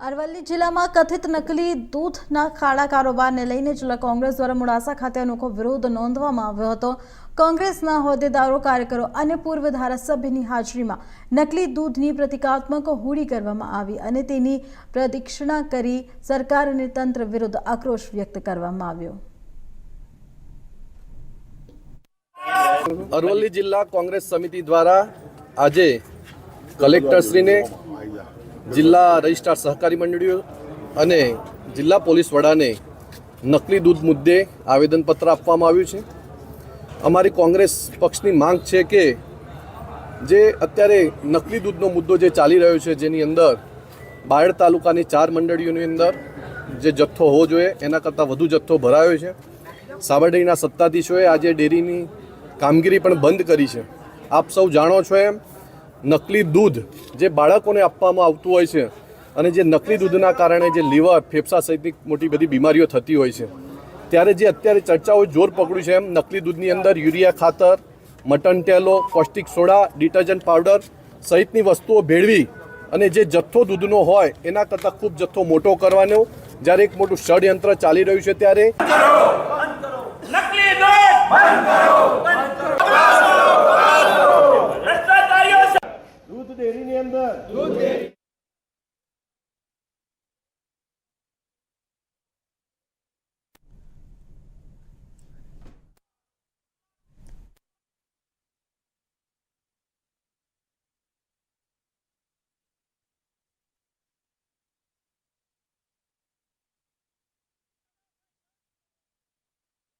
અરવલ્લી જિલ્લામાં કથિત નકલી દૂધના ખાડા કારોબારને લઈને જિલ્લા કોંગ્રેસ દ્વારા મોડાસા ખાતે અનોખો વિરોધ નોંધવામાં આવ્યો હતો। કોંગ્રેસના હોદ્દેદારો, કાર્યકરો અને પૂર્વ ધારાસભ્યની હાજરીમાં નકલી દૂધની પ્રતિકાત્મક હોળી કરવામાં આવી અને તેની પ્રદક્ષિણા કરી સરકાર અને તંત્ર વિરુદ્ધ આક્રોશ વ્યક્ત કરવામાં આવ્યો। અરવલ્લી જિલ્લા કોંગ્રેસ સમિતિ દ્વારા આજે કલેક્ટરશ્રીને, જિલ્લા રજિસ્ટ્રાર સહકારી મંડળીઓ અને જિલ્લા પોલીસ વડાને નકલી દૂધ મુદ્દે આવેદનપત્ર આપવામાં આવ્યું છે। અમારી કોંગ્રેસ પક્ષની માંગ છે કે જે અત્યારે નકલી દૂધનો મુદ્દો જે ચાલી રહ્યો છે, જેની અંદર બાયડ તાલુકાની 4 મંડળીઓની અંદર જે જથ્થો હોવો જોઈએ એના કરતાં વધુ જથ્થો ભરાયો છે। સાબરડેરીના સત્તાધીશોએ આજે ડેરીની કામગીરી પણ બંધ કરી છે। આપ સૌ જાણો છો એમ નકલી દૂધ જે બાળકોને આપવામાં આવતું હોય છે અને જે નકલી દૂધના કારણે જે લીવર, ફેફસા સહિતની મોટી બધી બીમારીઓ થતી હોય છે, ત્યારે જે અત્યારે ચર્ચાઓ જોર પકડ્યું છે એમ નકલી દૂધની અંદર યુરિયા ખાતર, mutton tallow, caustic soda, detergent powder સહિતની વસ્તુઓ ભેળવી અને જે જથ્થો દૂધનો હોય એના કરતાં ખૂબ જથ્થો મોટો કરવાનો જ્યારે એક મોટું ષડયંત્ર ચાલી રહ્યું છે ત્યારે નકલી દૂધ બંધ કરો।